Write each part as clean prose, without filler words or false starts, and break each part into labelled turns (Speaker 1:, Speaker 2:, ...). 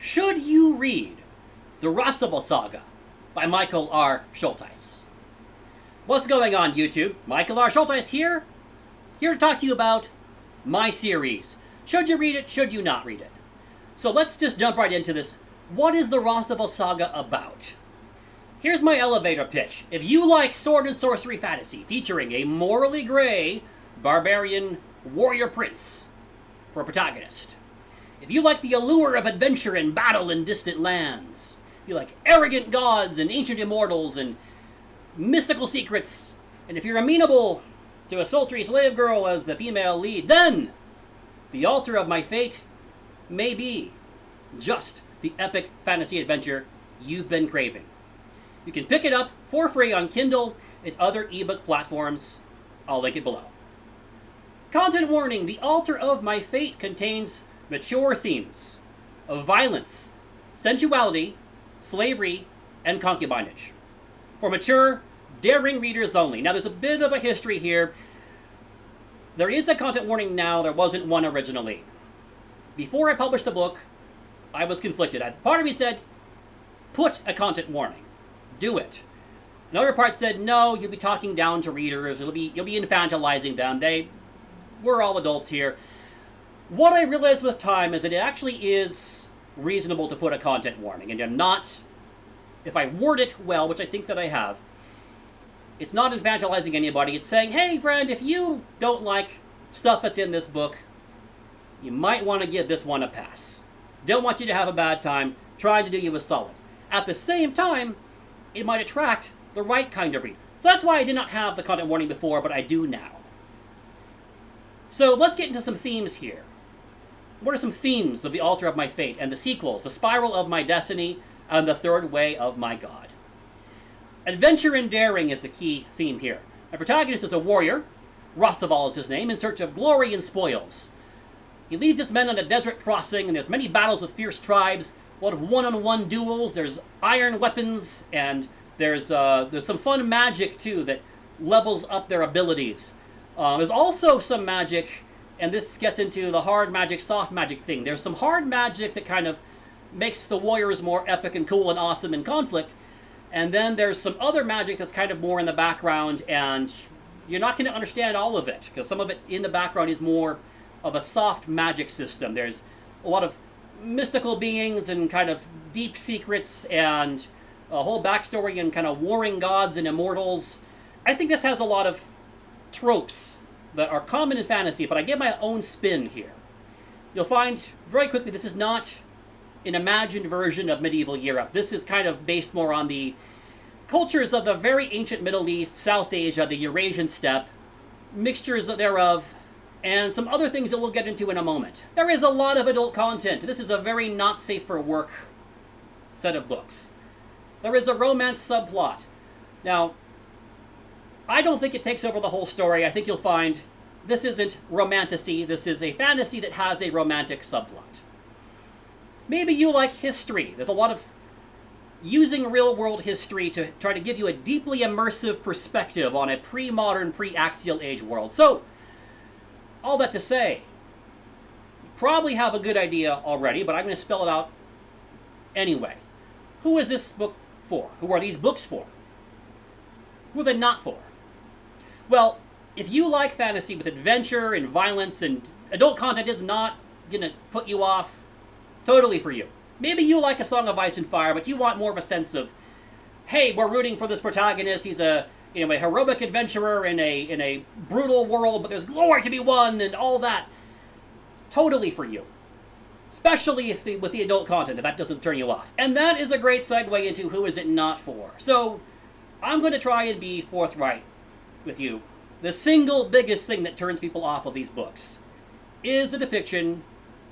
Speaker 1: Should you read the Rosteval Saga by Michael R. Schultheis? What's going on, YouTube? Michael R. Schultheis here to talk to you about my series. Should you read it? Should you not read it? So let's just jump right into this. What is the Rosteval Saga about? Here's my elevator pitch. If you like sword and sorcery fantasy featuring a morally gray barbarian warrior prince for a protagonist, if you like the allure of adventure and battle in distant lands, if you like arrogant gods and ancient immortals and mystical secrets, and if you're amenable to a sultry slave girl as the female lead, then The Altar of My Fate may be just the epic fantasy adventure you've been craving. You can pick it up for free on Kindle and other ebook platforms. I'll link it below. Content warning: The Altar of My Fate contains mature themes of violence, sensuality, slavery, and concubinage. For mature, daring readers only. Now, there's a bit of a history here. There is a content warning now. There wasn't one originally. Before I published the book, I was conflicted. Part of me said, put a content warning. Do it. Another part said, no, you'll be talking down to readers. You'll be infantilizing them. We're all adults here. What I realized with time is that it actually is reasonable to put a content warning. And I'm not, if I word it well, which I think that I have, it's not infantilizing anybody. It's saying, hey, friend, if you don't like stuff that's in this book, you might want to give this one a pass. Don't want you to have a bad time, trying to do you a solid. At the same time, it might attract the right kind of reader. So that's why I did not have the content warning before, but I do now. So let's get into some themes here. What are some themes of The Altar of My Fate and the sequels, The Spiral of My Destiny and The Third Way of My God? Adventure and daring is the key theme here. My protagonist is a warrior, Rosteval is his name, in search of glory and spoils. He leads his men on a desert crossing, and there's many battles with fierce tribes, a lot of one-on-one duels, there's iron weapons, and there's some fun magic, too, that levels up their abilities. There's also some magic, and this gets into the hard magic, soft magic thing. There's some hard magic that kind of makes the warriors more epic and cool and awesome in conflict, and then there's some other magic that's kind of more in the background, and you're not going to understand all of it, because some of it in the background is more of a soft magic system. There's a lot of mystical beings and kind of deep secrets and a whole backstory and kind of warring gods and immortals. I think this has a lot of tropes that are common in fantasy, but I give my own spin here. You'll find very quickly this is not an imagined version of medieval Europe. This is kind of based more on the cultures of the very ancient Middle East, South Asia, the Eurasian steppe, mixtures thereof, and some other things that we'll get into in a moment. There is a lot of adult content. This is a very not safe for work set of books. There is a romance subplot. Now, I don't think it takes over the whole story. I think you'll find this isn't romantasy. This is a fantasy that has a romantic subplot. Maybe you like history. There's a lot of using real-world history to try to give you a deeply immersive perspective on a pre-modern, pre-axial age world. So, all that to say, you probably have a good idea already, but I'm going to spell it out anyway. Who is this book for? Who are these books for? Who are they not for? Well, if you like fantasy with adventure and violence and adult content is not going to put you off, totally for you. Maybe you like A Song of Ice and Fire, but you want more of a sense of, hey, we're rooting for this protagonist. He's a heroic adventurer in a brutal world, but there's glory to be won and all that. Totally for you. Especially with the adult content, if that doesn't turn you off. And that is a great segue into who is it not for. So, I'm going to try and be forthright with you. The single biggest thing that turns people off of these books is the depiction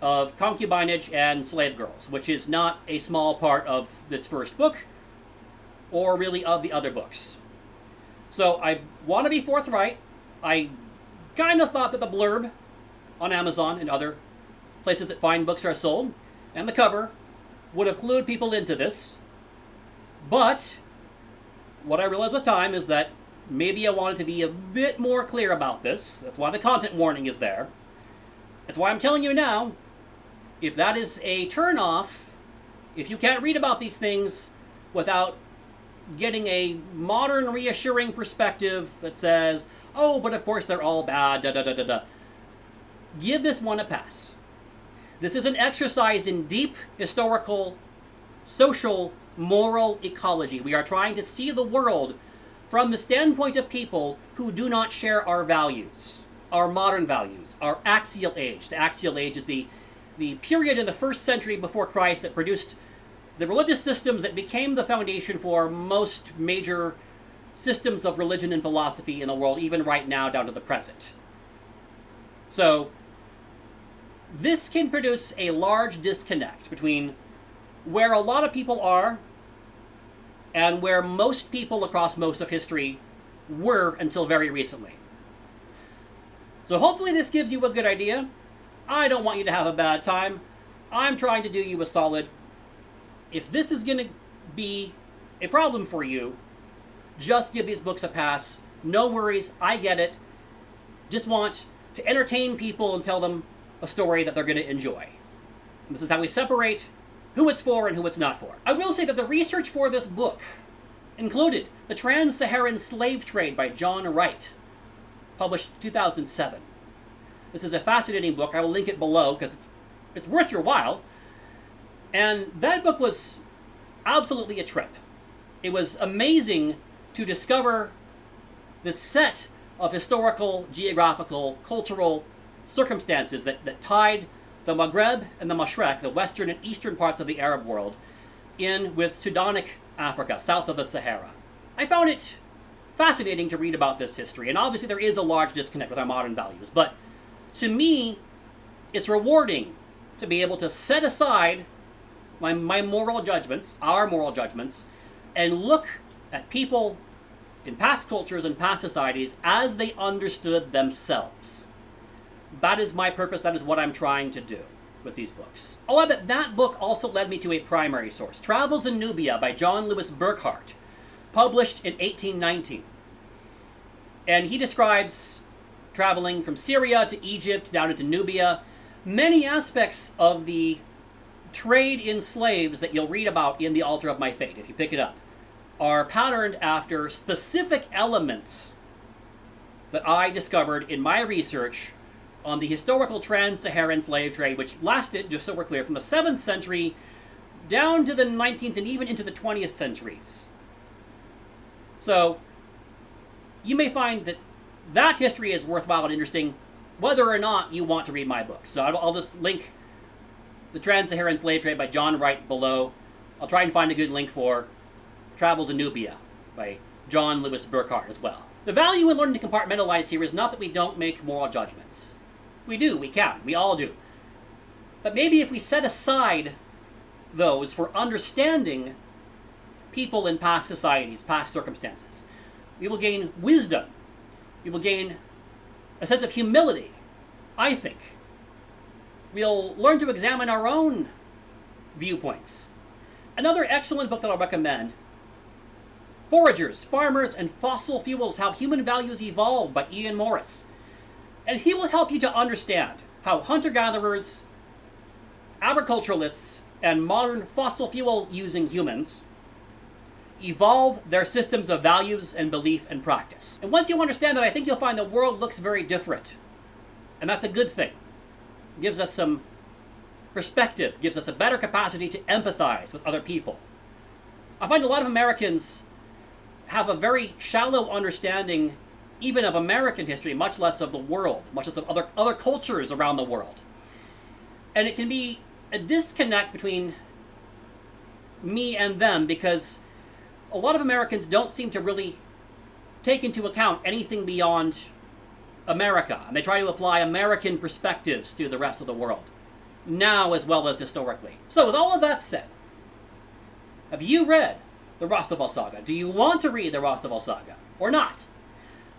Speaker 1: of concubinage and slave girls, which is not a small part of this first book, or really of the other books. So I want to be forthright. I kind of thought that the blurb on Amazon and other places that fine books are sold, and the cover, would have clued people into this. But what I realized with time is that maybe I wanted to be a bit more clear about this. That's why the content warning is there. That's why I'm telling you now, if that is a turn-off, If you can't read about these things without getting a modern, reassuring perspective that says, oh, but of course they're all bad, da da da da da, give this one a pass. This is an exercise in deep historical, social, moral ecology. We are trying to see the world from the standpoint of people who do not share our values, our modern values, our axial age. The axial age is the period in the 1st century before Christ that produced the religious systems that became the foundation for most major systems of religion and philosophy in the world, even right now down to the present. So, this can produce a large disconnect between where a lot of people are and where most people across most of history were until very recently. So hopefully this gives you a good idea. I don't want you to have a bad time. I'm trying to do you a solid. If this is going to be a problem for you, just give these books a pass. No worries, I get it. Just want to entertain people and tell them a story that they're going to enjoy. And this is how we separate who it's for and who it's not for. I will say that the research for this book included The Trans-Saharan Slave Trade by John Wright, published 2007. This is a fascinating book. I will link it below because it's worth your while. And that book was absolutely a trip. It was amazing to discover this set of historical, geographical, cultural circumstances that tied the Maghreb and the Mashreq, the western and eastern parts of the Arab world, in with Sudanic Africa, south of the Sahara. I found it fascinating to read about this history, and obviously there is a large disconnect with our modern values, but to me, it's rewarding to be able to set aside my moral judgments, our moral judgments, and look at people in past cultures and past societies as they understood themselves. That is my purpose. That is what I'm trying to do with these books. Oh, I bet that book also led me to a primary source, Travels in Nubia by John Lewis Burckhardt, published in 1819. And he describes traveling from Syria to Egypt, down into Nubia. Many aspects of the trade in slaves that you'll read about in The Altar of My Fate, if you pick it up, are patterned after specific elements that I discovered in my research on the historical trans-Saharan slave trade, which lasted, just so we're clear, from the 7th century down to the 19th and even into the 20th centuries. So, you may find that that history is worthwhile and interesting, whether or not you want to read my book. So I'll just link The Trans-Saharan Slave Trade by John Wright below. I'll try and find a good link for Travels in Nubia by John Lewis Burckhardt as well. The value in learning to compartmentalize here is not that we don't make moral judgments. We do, we can, we all do. But maybe if we set aside those for understanding people in past societies, past circumstances, we will gain wisdom. We will gain a sense of humility, I think. We'll learn to examine our own viewpoints. Another excellent book that I'll recommend, Foragers, Farmers, and Fossil Fuels, How Human Values Evolved by Ian Morris. And he will help you to understand how hunter-gatherers, agriculturalists, and modern fossil fuel-using humans evolve their systems of values and belief and practice. And once you understand that, I think you'll find the world looks very different. And that's a good thing. It gives us some perspective, gives us a better capacity to empathize with other people. I find a lot of Americans have a very shallow understanding even of American history, much less of the world, much less of other cultures around the world. And it can be a disconnect between me and them because a lot of Americans don't seem to really take into account anything beyond America, and they try to apply American perspectives to the rest of the world, now as well as historically. So with all of that said, have you read the Rosteval Saga? Do you want to read the Rosteval Saga, or not?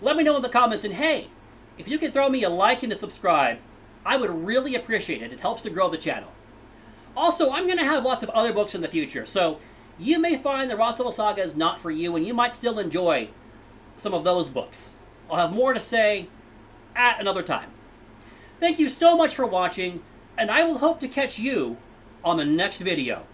Speaker 1: Let me know in the comments, and hey, if you could throw me a like and a subscribe, I would really appreciate it. It helps to grow the channel. Also, I'm going to have lots of other books in the future, so you may find the Rosteval Saga is not for you, and you might still enjoy some of those books. I'll have more to say at another time. Thank you so much for watching, and I will hope to catch you on the next video.